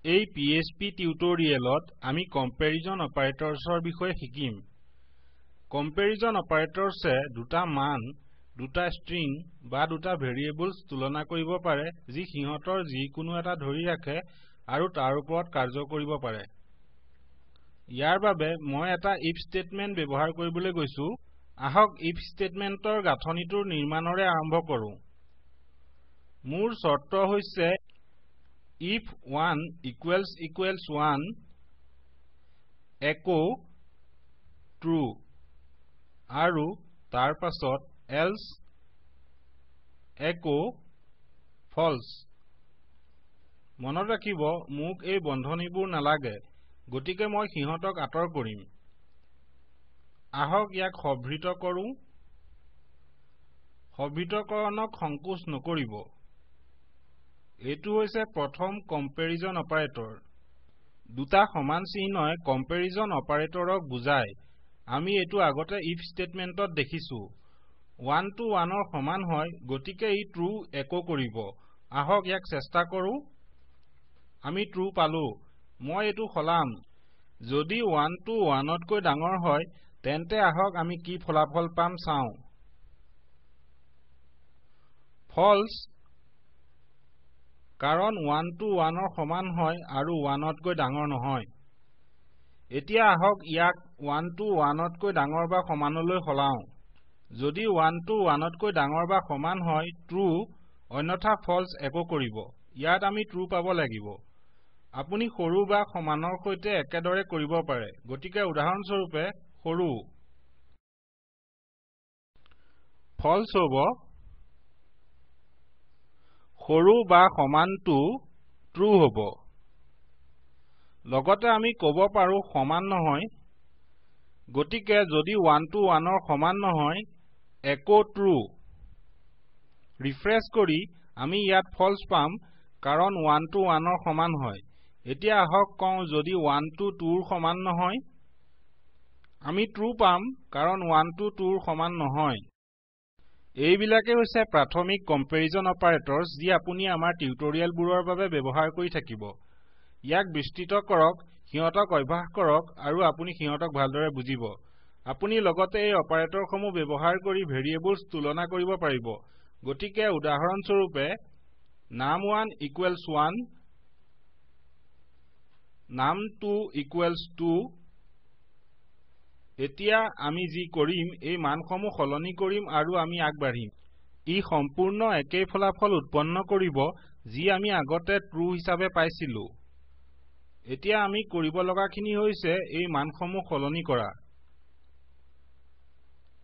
এই PHP টিউটোৰিয়েলত আমি কম্পেৰিজন অপাৰেটৰ্ছৰ বিষয়ে শিকিম। কম্পেৰিজন অপাৰেটৰ্ছে দুটা মান, দুটা ষ্ট্ৰিং বা দুটা ভেৰিয়েবলছ তুলনা কৰিব পাৰে যি সিহঁতৰ যিকোনো এটা ধৰি ৰাখে আৰু তাৰ ওপৰত কাৰ্য কৰিব পাৰে। ইয়াৰ বাবে মই এটা if statement ব্যৱহাৰ কৰিবলৈ গৈছো। আহক if statementৰ গাঁথনিটোৰ নিৰ্মাণৰে আৰম্ভ কৰো। মোৰ চৰ্ত হৈছে if 1 equals 1 echo true আৰু তাৰ পাছত else echo false। মনত ৰাখিব মোক এই বন্ধনীবোৰ নালাগে, গতিকে মই সিহঁতক আঁতৰ কৰিম। আহক ইয়াক সবৃত কৰো। সবৃতকৰণক সংকোচ নকৰিব। এইটো হৈছে প্ৰথম কম্পেৰিজন অপাৰেটৰ। দুটা সমান চিহ্নই কম্পেৰিজন অপাৰেটৰক বুজায়। আমি এইটো আগতে if statementত দেখিছো। 1 to 1 ৰ সমান হয়, গতিকে ই true echo কৰিব। আহক ইয়াক চেষ্টা কৰো। আমি true পালো। মই এইটো সলাম। যদি 1 to 1 তকৈ ডাঙৰ হয়, তেন্তে আহক আমি কি ফলাফল পাম চাওঁ। false, কাৰণ 1 to 1 ৰ সমান হয় আৰু 1 তকৈ ডাঙৰ নহয়। এতিয়া আহক ইয়াক 1 to 1 তকৈ ডাঙৰ বা সমানলৈ সলাও। যদি 1 to 1 তকৈ ডাঙৰ বা সমান হয় true, অন্যথা false echo কৰিব। ইয়াত আমি true পাব লাগিব। আপুনি সৰু বা সমানৰ সৈতে একেদৰে কৰিব পাৰে, গতিকে উদাহৰণস্বৰূপে সৰু false হ'ব, সৰু বা সমানটো true হ'ব। লগতে আমি ক'ব পাৰো সমান নহয়, গতিকে যদি 1 to 1 ৰ সমান নহয় echo true। ৰিফ্ৰেছ কৰি আমি ইয়াত false পাম, কাৰণ 1 to 1 ৰ সমান হয়। এতিয়া আহক কওঁ যদি 1 to 2 ৰ সমান নহয়, আমি true পাম, কাৰণ 1 to 2 ৰ সমান নহয়। এইবিলাকে হৈছে প্ৰাথমিক কম্পেৰিজন অপাৰেটৰ্ছ যি আপুনি আমাৰ টিউটোৰিয়েলবোৰৰ বাবে ব্যৱহাৰ কৰি থাকিব। ইয়াক বিস্তৃত কৰক, সিহঁতক অভ্যাস কৰক আৰু আপুনি সিহঁতক ভালদৰে বুজিব। আপুনি লগতে এই অপাৰেটৰসমূহ ব্যৱহাৰ কৰি ভেৰিয়েবলছ তুলনা কৰিব পাৰিব। গতিকে উদাহৰণস্বৰূপে num1 equals 1, num2 equals 2। এতিয়া আমি যি কৰিম এই মানসমূহ সলনি কৰিম আৰু আমি আগবাঢ়িম। ই সম্পূৰ্ণ একেই ফলাফল উৎপন্ন কৰিব যি আমি আগতে true হিচাপে পাইছিলো। এতিয়া আমি কৰিব লগাখিনি হৈছে এই মানসমূহ সলনি কৰা।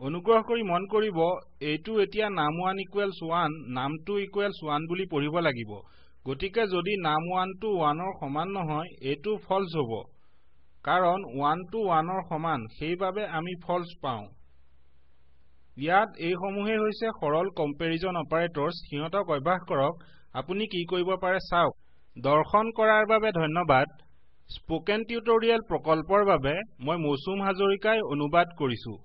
অনুগ্ৰহ কৰি মন কৰিব, এইটো এতিয়া num1 equals 1, num2 equals 1 বুলি পঢ়িব লাগিব। গতিকে যদি num1 to 1 ৰ সমান নহয়, এইটো false হ'ব, কাৰণ 1 to 1 ৰ সমান, সেইবাবে আমি false পাওঁ। ইয়াত এইসমূহে হৈছে সৰল কম্পেৰিজন অপাৰেটৰ্ছ। সিহঁতক অভ্যাস কৰক, আপুনি কি কৰিব পাৰে চাওক। দৰ্শন কৰাৰ বাবে ধন্যবাদ। স্পোকেন টিউটোৰিয়েল প্ৰকল্পৰ বাবে মই মৌচুম হাজৰিকাই অনুবাদ কৰিছো।